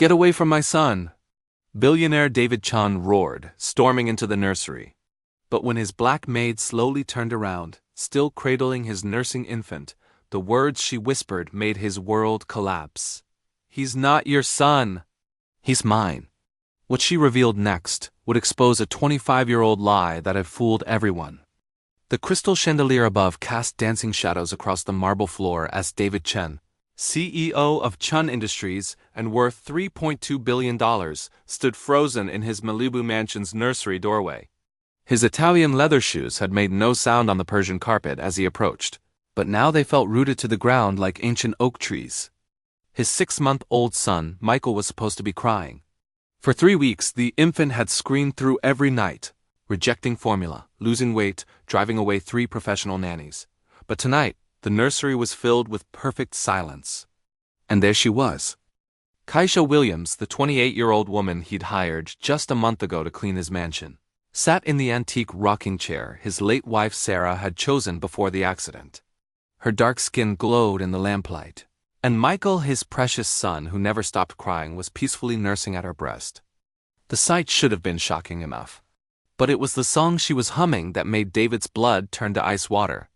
Get away from my son! Billionaire David Chun roared, storming into the nursery. But when his black maid slowly turned around, still cradling his nursing infant, the words she whispered made his world collapse. He's not your son. He's mine. What she revealed next would expose a 25-year-old lie that had fooled everyone. The crystal chandelier above cast dancing shadows across the marble floor as David Chun, CEO of Chun Industries and worth $3.2 billion, stood frozen in his Malibu mansion's nursery doorway. His Italian leather shoes had made no sound on the Persian carpet as he approached, but now they felt rooted to the ground like ancient oak trees. His 6-month-old son, Michael, was supposed to be crying. For 3 weeks, the infant had screamed through every night, rejecting formula, losing weight, driving away 3 professional nannies. But tonight, the nursery was filled with perfect silence. And there she was. Kaisha Williams, the 28-year-old woman he'd hired just a month ago to clean his mansion, sat in the antique rocking chair his late wife Sarah had chosen before the accident. Her dark skin glowed in the lamplight, and Michael, his precious son who never stopped crying, was peacefully nursing at her breast. The sight should have been shocking enough. But it was the song she was humming that made David's blood turn to ice water.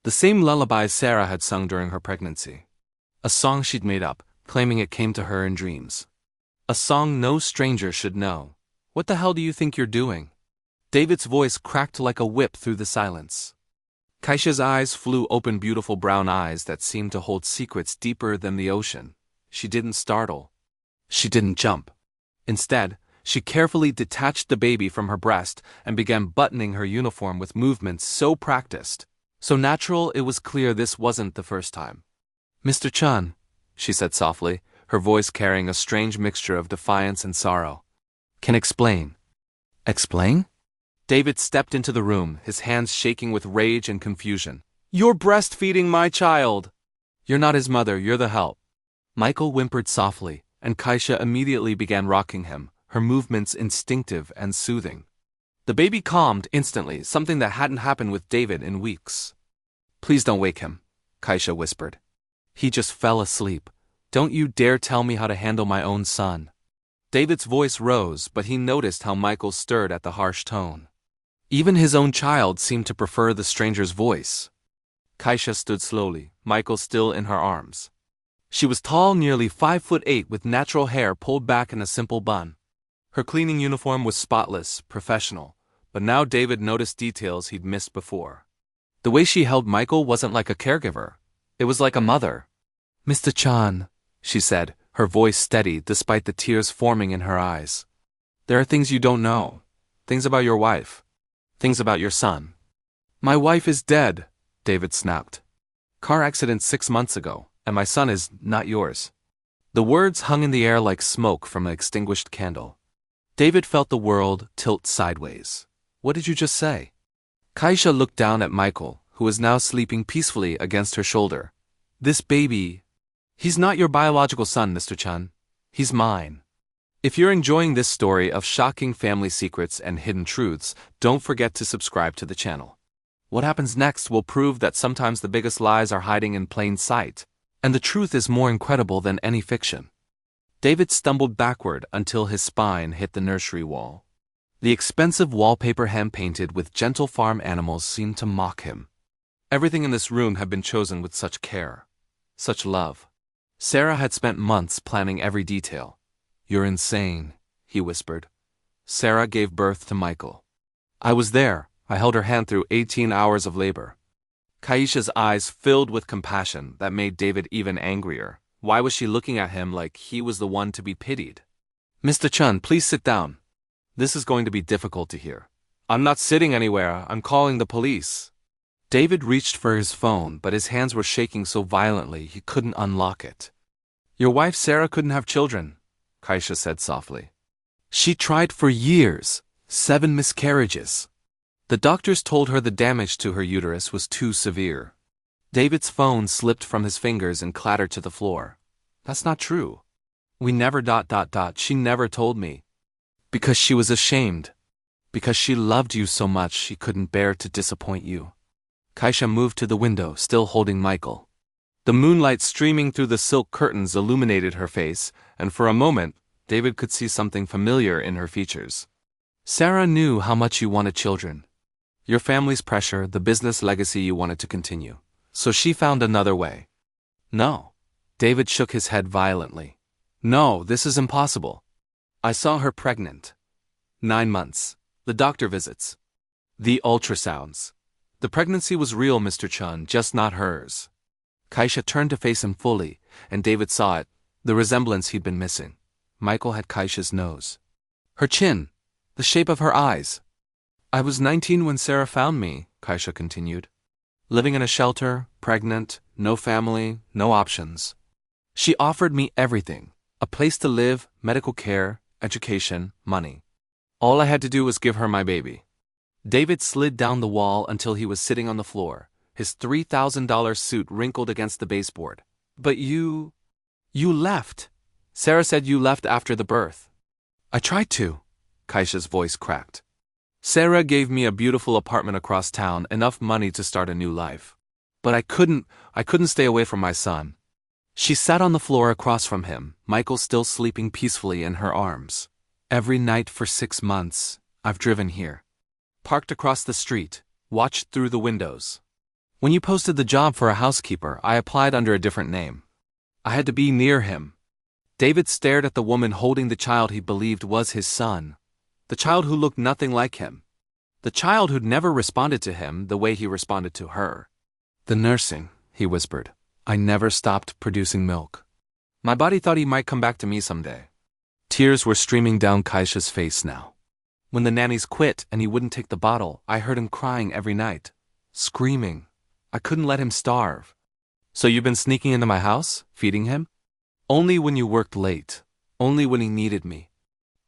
The same lullaby Sarah had sung during her pregnancy. A song she'd made up, claiming it came to her in dreams. A song no stranger should know. What the hell do you think you're doing? David's voice cracked like a whip through the silence. Kaisha's eyes flew open, beautiful brown eyes that seemed to hold secrets deeper than the ocean. She didn't startle. She didn't jump. Instead, she carefully detached the baby from her breast and began buttoning her uniform with movements so practiced, so natural it was clear this wasn't the first time. "Mr. Chun," she said softly, her voice carrying a strange mixture of defiance and sorrow. "Can explain." "Explain?" David stepped into the room, his hands shaking with rage and confusion. "You're breastfeeding my child!" "You're not his mother, you're the help." Michael whimpered softly, and Kaisha immediately began rocking him, her movements instinctive and soothing. The baby calmed instantly, something that hadn't happened with David in weeks. "Please don't wake him," Kaisha whispered. "He just fell asleep. Don't you dare tell me how to handle my own son." David's voice rose, but he noticed how Michael stirred at the harsh tone. Even his own child seemed to prefer the stranger's voice. Kaisha stood slowly, Michael still in her arms. She was tall, nearly 5'8", with natural hair pulled back in a simple bun. Her cleaning uniform was spotless, professional, but now David noticed details he'd missed before. The way she held Michael wasn't like a caregiver. It was like a mother. "Mr. Chun," she said, her voice steady despite the tears forming in her eyes. "There are things you don't know. Things about your wife. Things about your son." "My wife is dead," David snapped. "Car accident 6 months ago, and my son is not yours." The words hung in the air like smoke from an extinguished candle. David felt the world tilt sideways. "What did you just say?" Kaisha looked down at Michael, who was now sleeping peacefully against her shoulder. "This baby... He's not your biological son, Mr. Chun. He's mine." If you're enjoying this story of shocking family secrets and hidden truths, don't forget to subscribe to the channel. What happens next will prove that sometimes the biggest lies are hiding in plain sight, and the truth is more incredible than any fiction. David stumbled backward until his spine hit the nursery wall. The expensive wallpaper hand-painted with gentle farm animals seemed to mock him. Everything in this room had been chosen with such care, such love. Sarah had spent months planning every detail. "You're insane," he whispered. Sarah gave birth to Michael. "I was there. I held her hand through 18 hours of labor." Kaisha's eyes filled with compassion that made David even angrier. Why was she looking at him like he was the one to be pitied? "Mr. Chun, please sit down. This is going to be difficult to hear." "I'm not sitting anywhere. I'm calling the police." David reached for his phone, but his hands were shaking so violently he couldn't unlock it. "Your wife Sarah couldn't have children," Kaisha said softly. "She tried for years. 7 miscarriages. The doctors told her the damage to her uterus was too severe." David's phone slipped from his fingers and clattered to the floor. "That's not true. We never ... She never told me." "Because she was ashamed. Because she loved you so much she couldn't bear to disappoint you." Kaisha moved to the window, still holding Michael. The moonlight streaming through the silk curtains illuminated her face, and for a moment, David could see something familiar in her features. Sarah knew how much you wanted children. Your family's pressure, the business legacy you wanted to continue. So she found another way. No. David shook his head violently. No, this is impossible. I saw her pregnant. 9 months. The doctor visits. The ultrasounds. The pregnancy was real, Mr. Chun, just not hers. Kaisha turned to face him fully, and David saw it, the resemblance he'd been missing. Michael had Kaisha's nose. Her chin. The shape of her eyes. I was 19 when Sarah found me, Kaisha continued. Living in a shelter, pregnant, no family, no options. She offered me everything. A place to live, medical care, education, money. All I had to do was give her my baby. David slid down the wall until he was sitting on the floor, his $3,000 suit wrinkled against the baseboard. But you left. Sarah said you left after the birth. I tried to. Kaisha's voice cracked. Sarah gave me a beautiful apartment across town, enough money to start a new life. But I couldn't stay away from my son. She sat on the floor across from him, Michael still sleeping peacefully in her arms. Every night for 6 months, I've driven here. Parked across the street, watched through the windows. When you posted the job for a housekeeper, I applied under a different name. I had to be near him. David stared at the woman holding the child he believed was his son. The child who looked nothing like him. The child who'd never responded to him the way he responded to her. The nursing, he whispered. I never stopped producing milk. My body thought he might come back to me someday. Tears were streaming down Kaisha's face now. When the nannies quit and he wouldn't take the bottle, I heard him crying every night. Screaming. I couldn't let him starve. So you've been sneaking into my house, feeding him? Only when you worked late. Only when he needed me.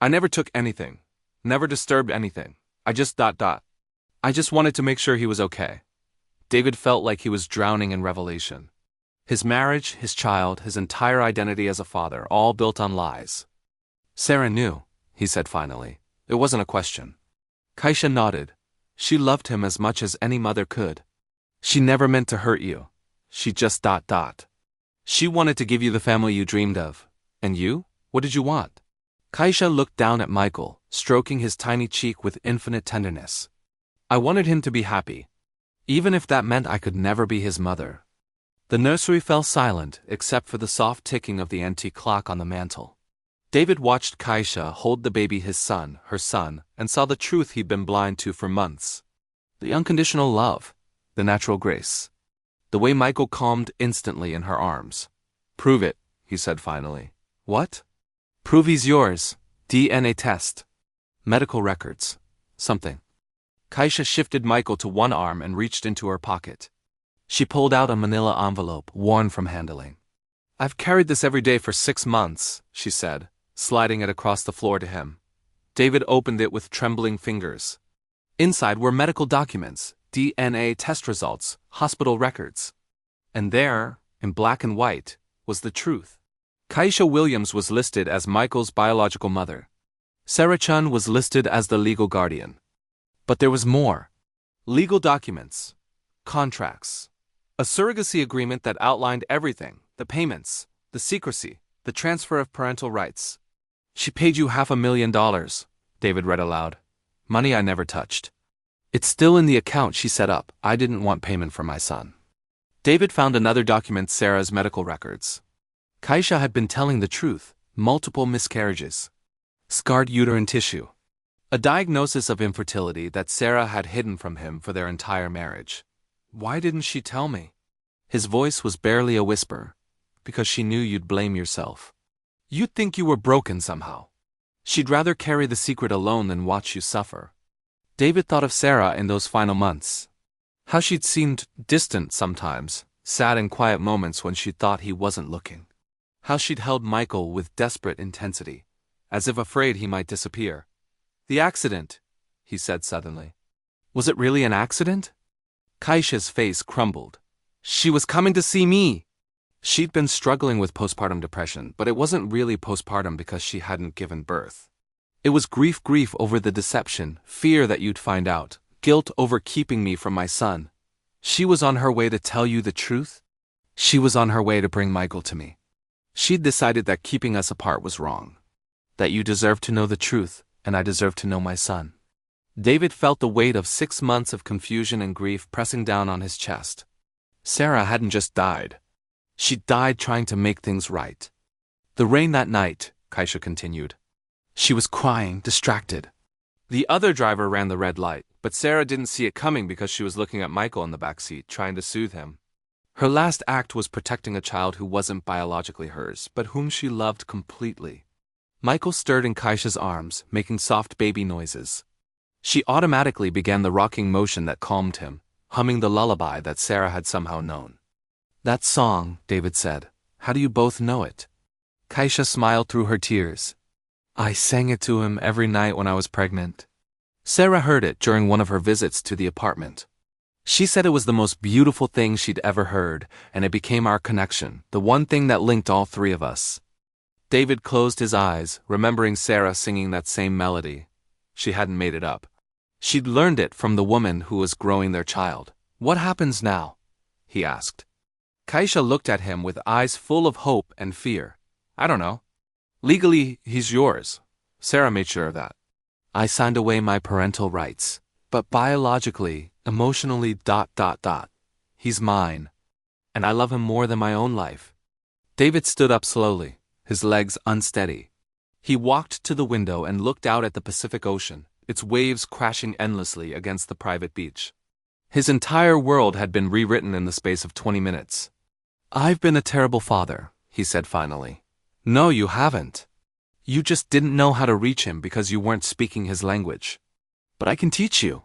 I never took anything. Never disturbed anything. I just ... I just wanted to make sure he was okay. David felt like he was drowning in revelation. His marriage, his child, his entire identity as a father, all built on lies. Sarah knew, he said finally. It wasn't a question. Kaisha nodded. She loved him as much as any mother could. She never meant to hurt you. She just ... She wanted to give you the family you dreamed of. And you? What did you want? Kaisha looked down at Michael, stroking his tiny cheek with infinite tenderness. I wanted him to be happy. Even if that meant I could never be his mother. The nursery fell silent except for the soft ticking of the antique clock on the mantel. David watched Kaisha hold the baby his son, her son, and saw the truth he'd been blind to for months. The unconditional love. The natural grace. The way Michael calmed instantly in her arms. Prove it, he said finally. What? Prove he's yours. DNA test. Medical records. Something. Kaisha shifted Michael to one arm and reached into her pocket. She pulled out a manila envelope, worn from handling. I've carried this every day for 6 months, she said, sliding it across the floor to him. David opened it with trembling fingers. Inside were medical documents, DNA test results, hospital records. And there, in black and white, was the truth. Kaisha Williams was listed as Michael's biological mother. Sarah Chun was listed as the legal guardian. But there was more. Legal documents. Contracts. A surrogacy agreement that outlined everything, the payments, the secrecy, the transfer of parental rights. She paid you $500,000, David read aloud. Money I never touched. It's still in the account she set up. I didn't want payment for my son. David found another document, Sarah's medical records. Kaisha had been telling the truth, multiple miscarriages. Scarred uterine tissue. A diagnosis of infertility that Sarah had hidden from him for their entire marriage. Why didn't she tell me? His voice was barely a whisper. Because she knew you'd blame yourself. You'd think you were broken somehow. She'd rather carry the secret alone than watch you suffer. David thought of Sarah in those final months. How she'd seemed distant sometimes, sad in quiet moments when she thought he wasn't looking. How she'd held Michael with desperate intensity, as if afraid he might disappear. The accident, he said suddenly. Was it really an accident? Kaisha's face crumbled. She was coming to see me. She'd been struggling with postpartum depression, but it wasn't really postpartum because she hadn't given birth. It was grief over the deception, fear that you'd find out, guilt over keeping me from my son. She was on her way to tell you the truth. She was on her way to bring Michael to me. She'd decided that keeping us apart was wrong. That you deserve to know the truth, and I deserve to know my son. David felt the weight of 6 months of confusion and grief pressing down on his chest. Sarah hadn't just died. She died trying to make things right. The rain that night, Kaisha continued. She was crying, distracted. The other driver ran the red light, but Sarah didn't see it coming because she was looking at Michael in the back seat, trying to soothe him. Her last act was protecting a child who wasn't biologically hers, but whom she loved completely. Michael stirred in Kaisha's arms, making soft baby noises. She automatically began the rocking motion that calmed him, humming the lullaby that Sarah had somehow known. That song, David said. How do you both know it? Kaisha smiled through her tears. I sang it to him every night when I was pregnant. Sarah heard it during one of her visits to the apartment. She said it was the most beautiful thing she'd ever heard, and it became our connection, the one thing that linked all three of us. David closed his eyes, remembering Sarah singing that same melody. She hadn't made it up. She'd learned it from the woman who was growing their child. What happens now? He asked. Kaisha looked at him with eyes full of hope and fear. I don't know. Legally, he's yours. Sarah made sure of that. I signed away my parental rights. But biologically, emotionally, ... He's mine. And I love him more than my own life. David stood up slowly, his legs unsteady. He walked to the window and looked out at the Pacific Ocean, its waves crashing endlessly against the private beach. His entire world had been rewritten in the space of 20 minutes. I've been a terrible father, he said finally. No, you haven't. You just didn't know how to reach him because you weren't speaking his language. But I can teach you.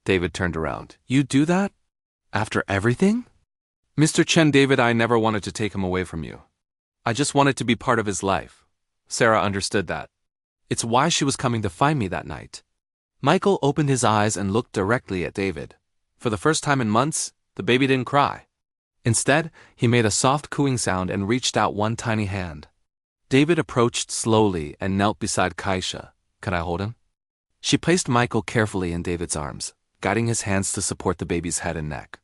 David turned around. You do that? After everything? Mr. Chen, David, I never wanted to take him away from you. I just wanted to be part of his life. Sarah understood that. It's why she was coming to find me that night. Michael opened his eyes and looked directly at David. For the first time in months, the baby didn't cry. Instead, he made a soft cooing sound and reached out one tiny hand. David approached slowly and knelt beside Kaisha. Can I hold him? She placed Michael carefully in David's arms, guiding his hands to support the baby's head and neck.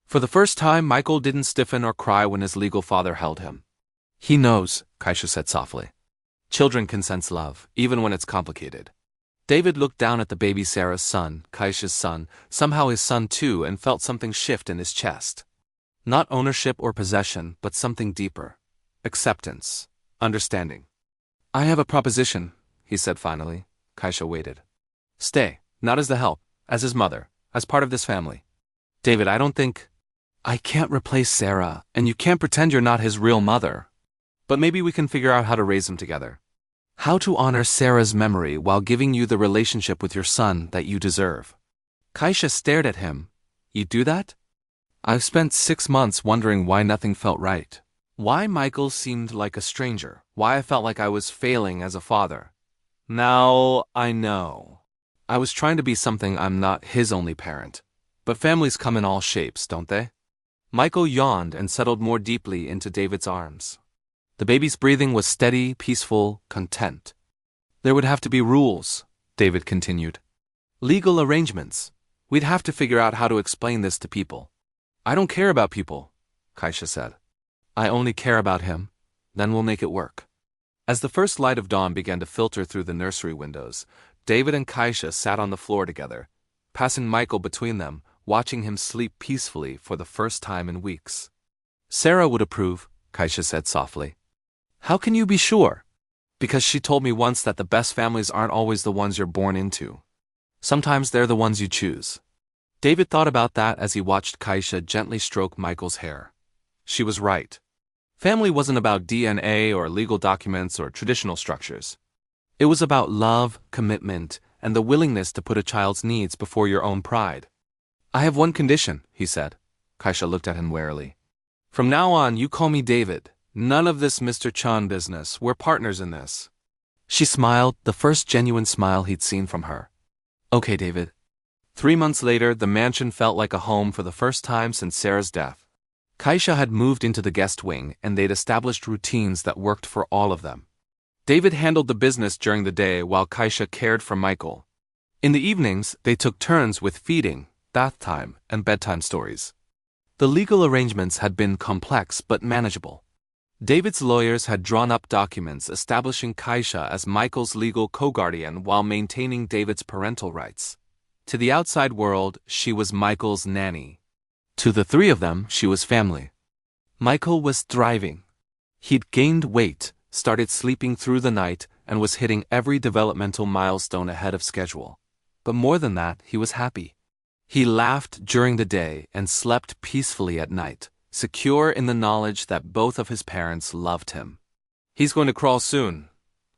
For the first time, Michael didn't stiffen or cry when his legal father held him. He knows, Kaisha said softly. Children can sense love, even when it's complicated. David looked down at the baby Sarah's son, Kaisha's son, somehow his son too, and felt something shift in his chest. Not ownership or possession, but something deeper. Acceptance. Understanding. I have a proposition, he said finally. Kaisha waited. Stay, not as the help, as his mother, as part of this family. David, I don't think... I can't replace Sarah, and you can't pretend you're not his real mother. But maybe we can figure out how to raise him together. How to honor Sarah's memory while giving you the relationship with your son that you deserve. Kaisha stared at him. You do that? I've spent 6 months wondering why nothing felt right. Why Michael seemed like a stranger. Why I felt like I was failing as a father. Now I know. I was trying to be something I'm not, his only parent. But families come in all shapes, don't they? Michael yawned and settled more deeply into David's arms. The baby's breathing was steady, peaceful, content. There would have to be rules, David continued. Legal arrangements. We'd have to figure out how to explain this to people. I don't care about people, Kaisha said. I only care about him. Then we'll make it work. As the first light of dawn began to filter through the nursery windows, David and Kaisha sat on the floor together, passing Michael between them, watching him sleep peacefully for the first time in weeks. Sarah would approve, Kaisha said softly. How can you be sure? Because she told me once that the best families aren't always the ones you're born into. Sometimes they're the ones you choose. David thought about that as he watched Kaisha gently stroke Michael's hair. She was right. Family wasn't about DNA or legal documents or traditional structures. It was about love, commitment, and the willingness to put a child's needs before your own pride. I have one condition, he said. Kaisha looked at him warily. From now on, you call me David. None of this Mr. Chan business. We're partners in this. She smiled, the first genuine smile he'd seen from her. Okay, David. 3 months later, the mansion felt like a home for the first time since Sarah's death. Kaisha had moved into the guest wing, and they'd established routines that worked for all of them. David handled the business during the day while Kaisha cared for Michael. In the evenings, they took turns with feeding, bath time, and bedtime stories. The legal arrangements had been complex but manageable. David's lawyers had drawn up documents establishing Kaisha as Michael's legal co-guardian while maintaining David's parental rights. To the outside world, she was Michael's nanny. To the three of them, she was family. Michael was thriving. He'd gained weight, started sleeping through the night, and was hitting every developmental milestone ahead of schedule. But more than that, he was happy. He laughed during the day and slept peacefully at night, secure in the knowledge that both of his parents loved him. "He's going to crawl soon,"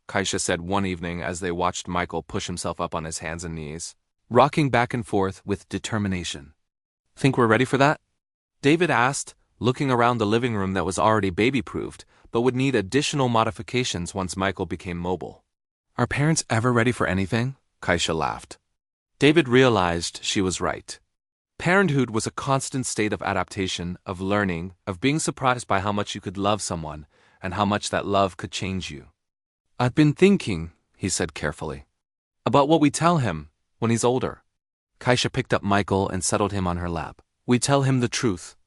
Kaisha said one evening as they watched Michael push himself up on his hands and knees, rocking back and forth with determination. "Think we're ready for that?" David asked, looking around the living room that was already baby-proofed, but would need additional modifications once Michael became mobile. "Are parents ever ready for anything?" Kaisha laughed. David realized she was right. Parenthood was a constant state of adaptation, of learning, of being surprised by how much you could love someone, and how much that love could change you. "I've been thinking," he said carefully, "about what we tell him when he's older." Kaisha picked up Michael and settled him on her lap. "We tell him the truth.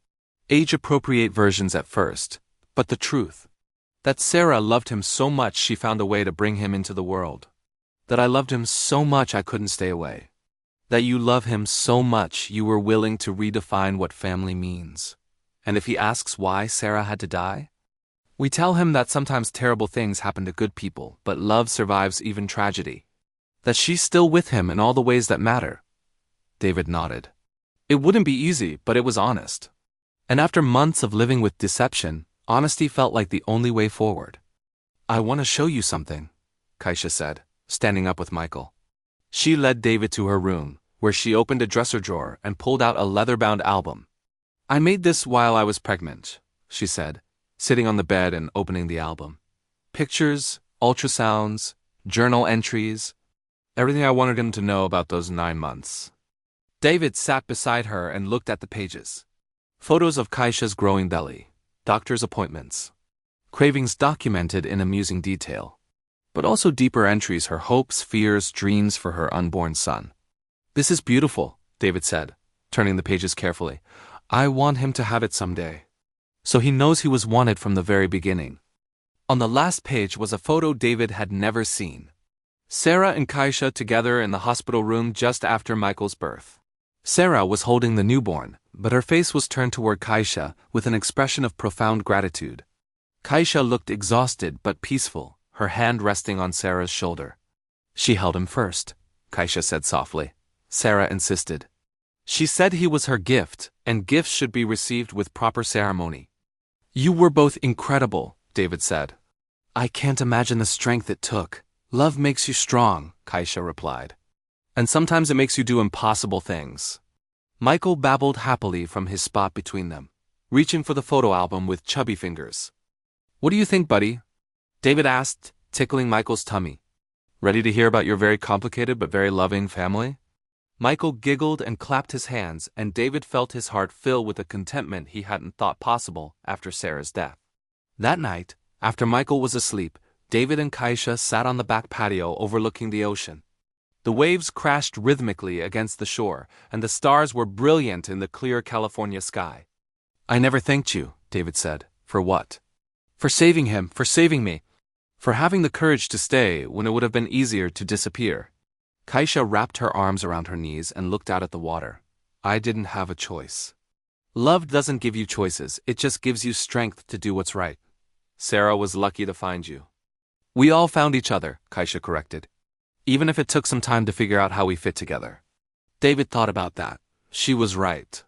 Age-appropriate versions at first, but the truth. That Sarah loved him so much she found a way to bring him into the world. That I loved him so much I couldn't stay away. That you love him so much you were willing to redefine what family means. And if he asks why Sarah had to die, we tell him that sometimes terrible things happen to good people, but love survives even tragedy. That she's still with him in all the ways that matter." David nodded. It wouldn't be easy, but it was honest. And after months of living with deception, honesty felt like the only way forward. "I want to show you something," Kaisha said, standing up with Michael. She led David to her room, where she opened a dresser drawer and pulled out a leather-bound album. "I made this while I was pregnant," she said, sitting on the bed and opening the album. "Pictures, ultrasounds, journal entries, everything I wanted him to know about those 9 months." David sat beside her and looked at the pages. Photos of Kaisha's growing belly, doctor's appointments, cravings documented in amusing detail, but also deeper entries, her hopes, fears, dreams for her unborn son. "This is beautiful," David said, turning the pages carefully. "I want him to have it someday. So he knows he was wanted from the very beginning." On the last page was a photo David had never seen. Sarah and Kaisha together in the hospital room just after Michael's birth. Sarah was holding the newborn, but her face was turned toward Kaisha with an expression of profound gratitude. Kaisha looked exhausted but peaceful, her hand resting on Sarah's shoulder. "She held him first," Kaisha said softly. Sarah insisted. She said he was her gift, and gifts should be received with proper ceremony. "You were both incredible," David said. "I can't imagine the strength it took. Love makes you strong," Kaisha replied. "And sometimes it makes you do impossible things." Michael babbled happily from his spot between them, reaching for the photo album with chubby fingers. "What do you think, buddy?" David asked, tickling Michael's tummy. "Ready to hear about your very complicated but very loving family?" Michael giggled and clapped his hands, and David felt his heart fill with a contentment he hadn't thought possible after Sarah's death. That night, after Michael was asleep, David and Kaisha sat on the back patio overlooking the ocean. The waves crashed rhythmically against the shore, and the stars were brilliant in the clear California sky. "I never thanked you," David said. "For what?" "For saving him, for saving me. For having the courage to stay when it would have been easier to disappear." Kaisha wrapped her arms around her knees and looked out at the water. "I didn't have a choice." Love doesn't give you choices, it just gives you strength to do what's right. Sarah was lucky to find you. "We all found each other," Kaisha corrected. "Even if it took some time to figure out how we fit together." David thought about that. She was right.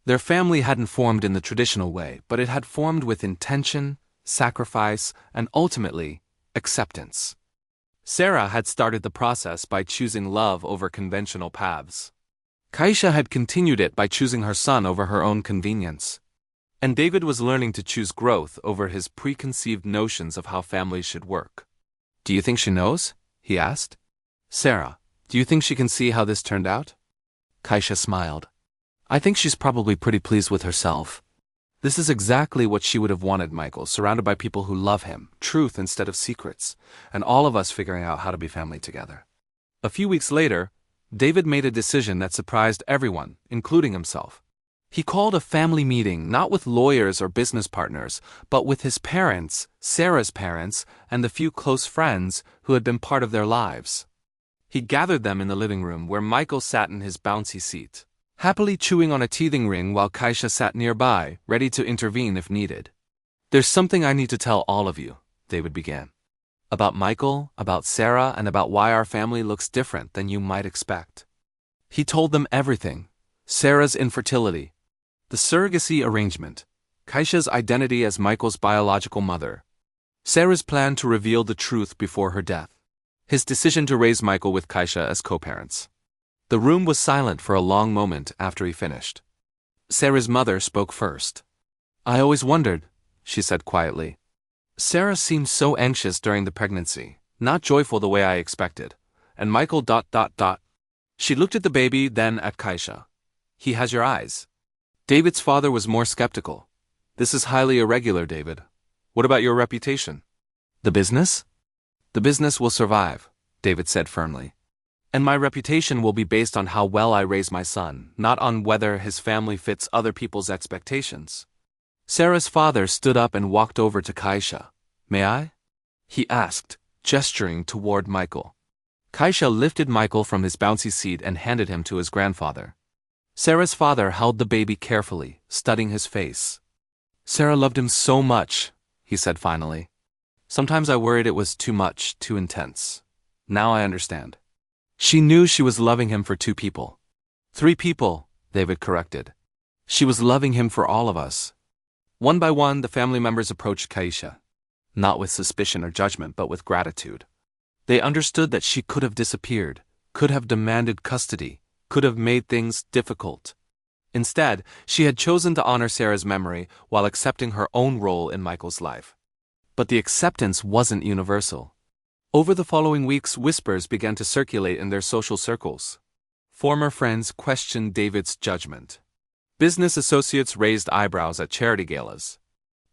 Their family hadn't formed in the traditional way, but it had formed with intention, sacrifice, and ultimately, acceptance. Sarah had started the process by choosing love over conventional paths. Kaisha had continued it by choosing her son over her own convenience. And David was learning to choose growth over his preconceived notions of how families should work. "Do you think she knows?" he asked. "Sarah, do you think she can see how this turned out?" Kaisha smiled. "I think she's probably pretty pleased with herself. This is exactly what she would have wanted, Michael, surrounded by people who love him, truth instead of secrets, and all of us figuring out how to be family together." A few weeks later, David made a decision that surprised everyone, including himself. He called a family meeting not with lawyers or business partners, but with his parents, Sarah's parents, and the few close friends who had been part of their lives. He gathered them in the living room where Michael sat in his bouncy seat, happily chewing on a teething ring while Kaisha sat nearby, ready to intervene if needed. "There's something I need to tell all of you," David began. "About Michael, about Sarah, and about why our family looks different than you might expect." He told them everything: Sarah's infertility, the surrogacy arrangement, Kaisha's identity as Michael's biological mother, Sarah's plan to reveal the truth before her death, his decision to raise Michael with Kaisha as co-parents. The room was silent for a long moment after he finished. Sarah's mother spoke first. "I always wondered," she said quietly. "Sarah seemed so anxious during the pregnancy, not joyful the way I expected. And Michael ... She looked at the baby, then at Kaisha. "He has your eyes." David's father was more skeptical. "This is highly irregular, David. What about your reputation?" "The business?" "The business will survive," David said firmly. "And my reputation will be based on how well I raise my son, not on whether his family fits other people's expectations." Sarah's father stood up and walked over to Kaisha. "May I?" he asked, gesturing toward Michael. Kaisha lifted Michael from his bouncy seat and handed him to his grandfather. Sarah's father held the baby carefully, studying his face. "Sarah loved him so much," he said finally. "Sometimes I worried it was too much, too intense. Now I understand. She knew she was loving him for 2 people. 3 people, David corrected. She was loving him for all of us." One by one, the family members approached Kaisha, not with suspicion or judgment, but with gratitude. They understood that she could have disappeared, could have demanded custody, could have made things difficult. Instead, she had chosen to honor Sarah's memory while accepting her own role in Michael's life. But the acceptance wasn't universal. Over the following weeks, whispers began to circulate in their social circles. Former friends questioned David's judgment. Business associates raised eyebrows at charity galas.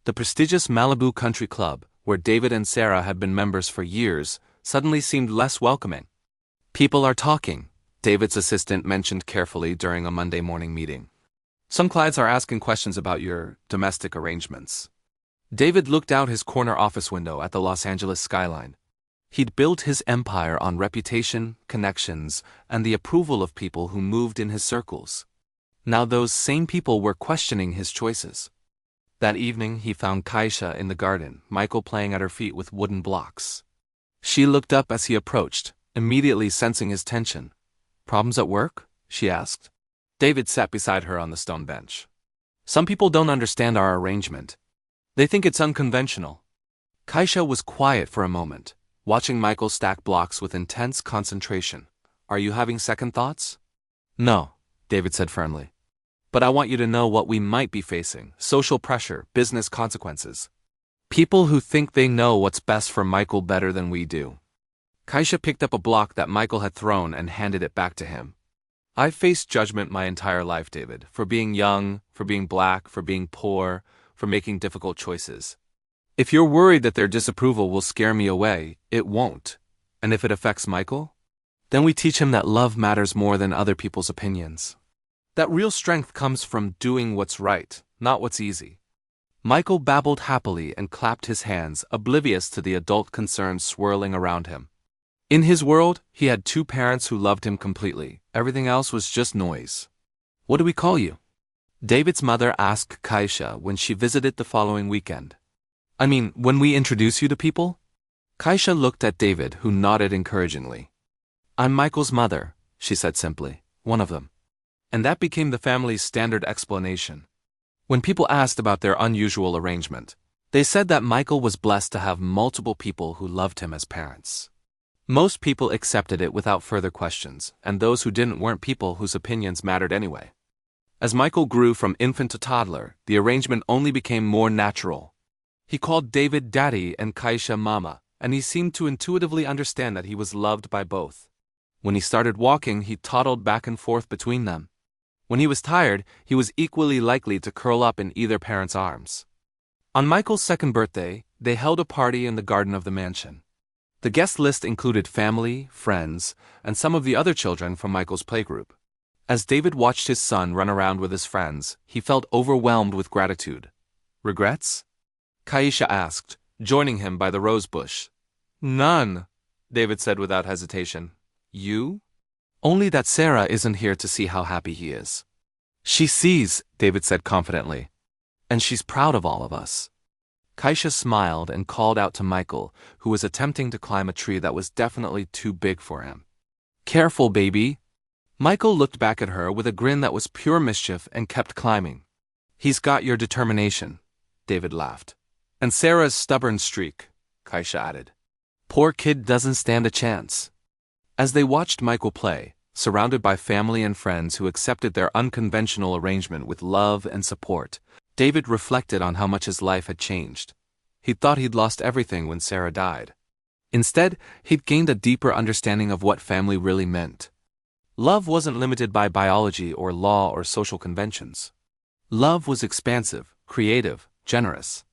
The prestigious Malibu Country Club, where David and Sarah had been members for years, suddenly seemed less welcoming. "People are talking," David's assistant mentioned carefully during a Monday morning meeting. "Some clients are asking questions about your domestic arrangements." David looked out his corner office window at the Los Angeles skyline. He'd built his empire on reputation, connections, and the approval of people who moved in his circles. Now those same people were questioning his choices. That evening, he found Kaisha in the garden, Michael playing at her feet with wooden blocks. She looked up as he approached, immediately sensing his tension. "Problems at work?" she asked. David sat beside her on the stone bench. "Some people don't understand our arrangement. They think it's unconventional." Kaisha was quiet for a moment, watching Michael stack blocks with intense concentration. "Are you having second thoughts?" "No," David said firmly. "But I want you to know what we might be facing: social pressure, business consequences. People who think they know what's best for Michael better than we do." Kaisha picked up a block that Michael had thrown and handed it back to him. "I've faced judgment my entire life, David, for being young, for being black, for being poor, for making difficult choices. If you're worried that their disapproval will scare me away, it won't. And if it affects Michael, then we teach him that love matters more than other people's opinions. That real strength comes from doing what's right, not what's easy." Michael babbled happily and clapped his hands, oblivious to the adult concerns swirling around him. In his world, he had 2 parents who loved him completely. Everything else was just noise. "What do we call you?" David's mother asked Kaisha when she visited the following weekend. "I mean, when we introduce you to people?" Kaisha looked at David, who nodded encouragingly. "I'm Michael's mother," she said simply. "One of them." And that became the family's standard explanation. When people asked about their unusual arrangement, they said that Michael was blessed to have multiple people who loved him as parents. Most people accepted it without further questions, and those who didn't weren't people whose opinions mattered anyway. As Michael grew from infant to toddler, the arrangement only became more natural. He called David Daddy and Kaisha Mama, and he seemed to intuitively understand that he was loved by both. When he started walking, he toddled back and forth between them. When he was tired, he was equally likely to curl up in either parent's arms. On Michael's 2nd birthday, they held a party in the garden of the mansion. The guest list included family, friends, and some of the other children from Michael's playgroup. As David watched his son run around with his friends, he felt overwhelmed with gratitude. Regrets? Kaisha asked, joining him by the rose bush. None, David said without hesitation. You? Only that Sarah isn't here to see how happy he is. She sees, David said confidently. And she's proud of all of us. Kaisha smiled and called out to Michael, who was attempting to climb a tree that was definitely too big for him. Careful, baby. Michael looked back at her with a grin that was pure mischief and kept climbing. He's got your determination, David laughed. And Sarah's stubborn streak, Kaisha added. Poor kid doesn't stand a chance. As they watched Michael play, surrounded by family and friends who accepted their unconventional arrangement with love and support, David reflected on how much his life had changed. He thought he'd lost everything when Sarah died. Instead, he'd gained a deeper understanding of what family really meant. Love wasn't limited by biology or law or social conventions. Love was expansive, creative, generous.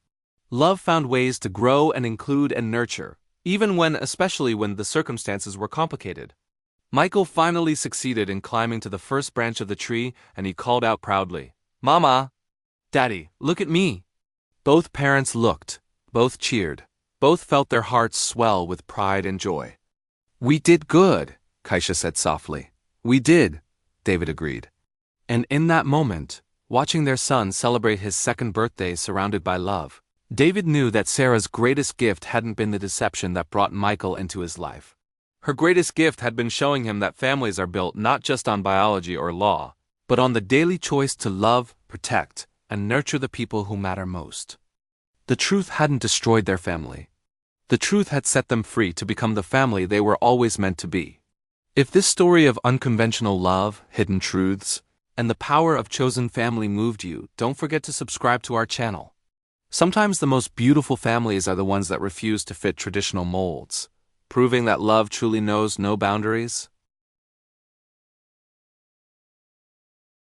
Love found ways to grow and include and nurture, especially when the circumstances were complicated. Michael finally succeeded in climbing to the first branch of the tree, and he called out proudly, Mama! Daddy, look at me! Both parents looked, both cheered, both felt their hearts swell with pride and joy. We did good, Kaisha said softly. We did, David agreed. And in that moment, watching their son celebrate his second birthday surrounded by love, David knew that Sarah's greatest gift hadn't been the deception that brought Michael into his life. Her greatest gift had been showing him that families are built not just on biology or law, but on the daily choice to love, protect, and nurture the people who matter most. The truth hadn't destroyed their family. The truth had set them free to become the family they were always meant to be. If this story of unconventional love, hidden truths, and the power of chosen family moved you, don't forget to subscribe to our channel. Sometimes the most beautiful families are the ones that refuse to fit traditional molds, proving that love truly knows no boundaries.